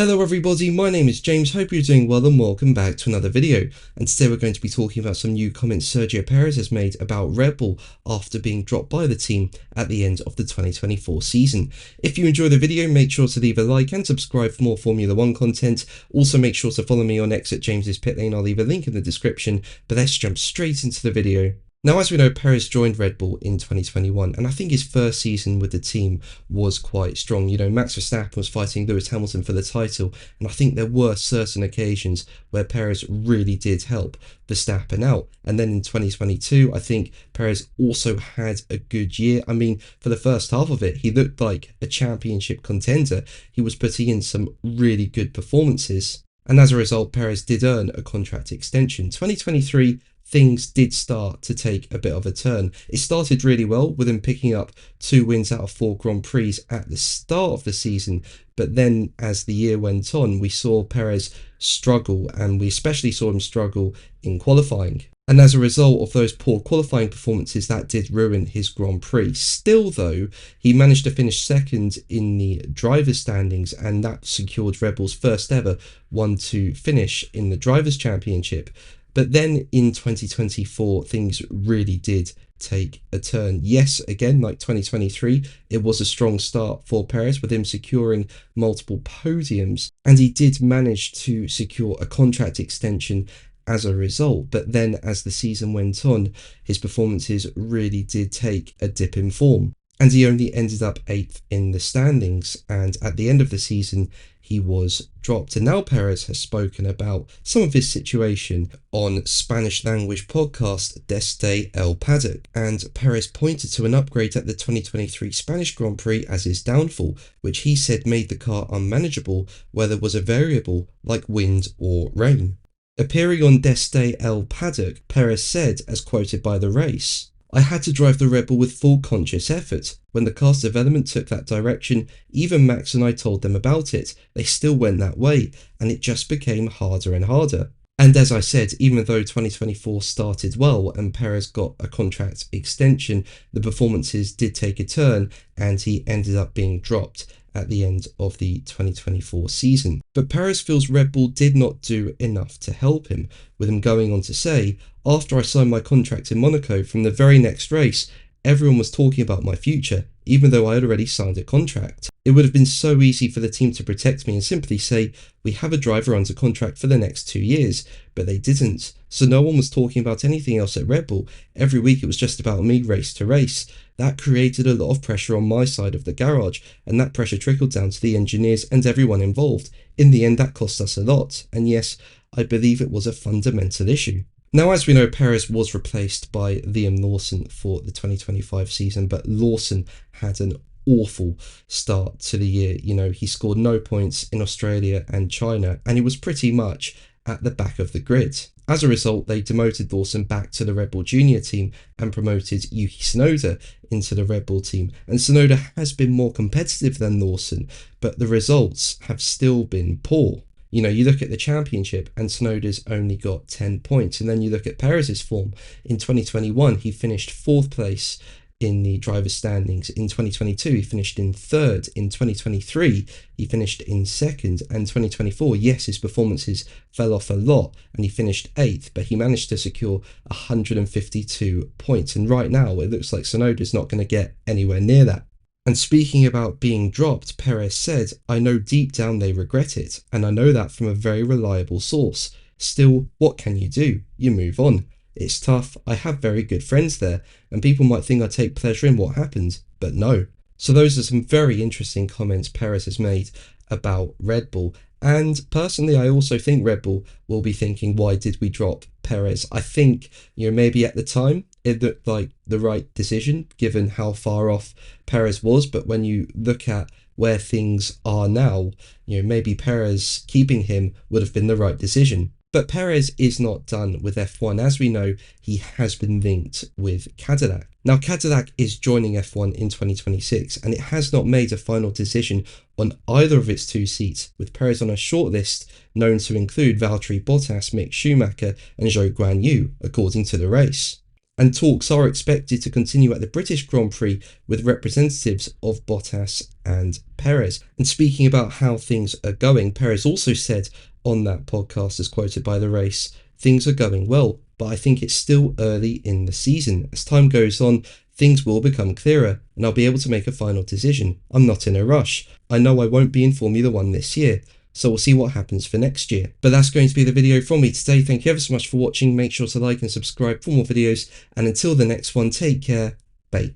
Hello everybody, my name is James, hope you're doing well and welcome back to another video. And today we're going to be talking about some new comments Sergio Perez has made about Red Bull after being dropped by the team at the end of the 2024 season. If you enjoy the video, make sure to leave a like and subscribe for more Formula 1 content. Also make sure to follow me on X at James's Pit Lane, I'll leave a link in the description, but let's jump straight into the video. Now, as we know, Perez joined Red Bull in 2021, and I think his first season with the team was quite strong. You know, Max Verstappen was fighting Lewis Hamilton for the title, and I think there were certain occasions where Perez really did help Verstappen out. And then in 2022, I think Perez also had a good year. I mean, for the first half of it, he looked like a championship contender. He was putting in some really good performances. And as a result, Perez did earn a contract extension. 2023, things did start to take a bit of a turn. It started really well with him picking up 2 wins out of 4 Grand Prix at the start of the season. But then as the year went on, we saw Perez struggle, and we especially saw him struggle in qualifying. And as a result of those poor qualifying performances, that did ruin his Grand Prix. Still though, he managed to finish second in the driver's standings, and that secured Red Bull's first ever 1-2 finish in the Drivers' Championship. But then in 2024, things really did take a turn. Yes, again, like 2023, it was a strong start for Perez with him securing multiple podiums, and he did manage to secure a contract extension as a result. But then as the season went on, his performances really did take a dip in form, and he only ended up 8th in the standings, and at the end of the season he was dropped. And now Perez has spoken about some of his situation on Spanish language podcast Desde el Paddock, and Perez pointed to an upgrade at the 2023 Spanish Grand Prix as his downfall, which he said made the car unmanageable where there was a variable like wind or rain. Appearing on Desde el Paddock, Perez said, as quoted by The Race, "I had to drive the Red Bull with full conscious effort. When the car's development took that direction, even Max and I told them about it, they still went that way, and it just became harder and harder." And as I said, even though 2024 started well and Perez got a contract extension, the performances did take a turn and he ended up being dropped at the end of the 2024 season. But Perez feels Red Bull did not do enough to help him, with him going on to say, "After I signed my contract in Monaco, from the very next race, everyone was talking about my future, even though I had already signed a contract. It would have been so easy for the team to protect me and simply say, we have a driver under contract for the next 2 years, but they didn't. So no one was talking about anything else at Red Bull. Every week it was just about me race to race. That created a lot of pressure on my side of the garage, and that pressure trickled down to the engineers and everyone involved. In the end, that cost us a lot. And yes, I believe it was a fundamental issue." Now, as we know, Perez was replaced by Liam Lawson for the 2025 season, but Lawson had an awful start to the year. You know, he scored no points in Australia and China, and he was pretty much at the back of the grid. As a result, they demoted Lawson back to the Red Bull Junior team and promoted Yuki Tsunoda into the Red Bull team. And Tsunoda has been more competitive than Lawson, but the results have still been poor. You know, you look at the championship and Tsunoda's only got 10 points. And then you look at Perez's form. In 2021, he finished 4th place in the driver's standings. In 2022, he finished in 3rd. In 2023, he finished in 2nd. And 2024, yes, his performances fell off a lot and he finished 8th, but he managed to secure 152 points. And right now, it looks like Tsunoda's not going to get anywhere near that. And speaking about being dropped, Perez said, "I know deep down they regret it, and I know that from a very reliable source. Still, what can you do? You move on. It's tough. I have very good friends there, and people might think I take pleasure in what happened, but no." So those are some very interesting comments Perez has made about Red Bull. And personally, I also think Red Bull will be thinking, why did we drop Perez? I think, you know, maybe at the time it looked like the right decision given how far off Perez was. But when you look at where things are now, you know, maybe Perez keeping him would have been the right decision. But Perez is not done with F1. As we know, he has been linked with Cadillac. Now, Cadillac is joining F1 in 2026, and it has not made a final decision on either of its 2 seats, with Perez on a shortlist known to include Valtteri Bottas, Mick Schumacher and Zhou Guanyu, according to The Race. and talks are expected to continue at the British Grand Prix with representatives of Bottas and Perez. And speaking about how things are going, Perez also said on that podcast, as quoted by the race, "Things are going well, but I think it's still early in the season. As time goes on, things will become clearer and I'll be able to make a final decision. I'm not in a rush. I know I won't be in Formula 1 this year, so we'll see what happens for next year." But that's going to be the video from me today. Thank you ever so much for watching. Make sure to like and subscribe for more videos, and until the next one, take care. Bye.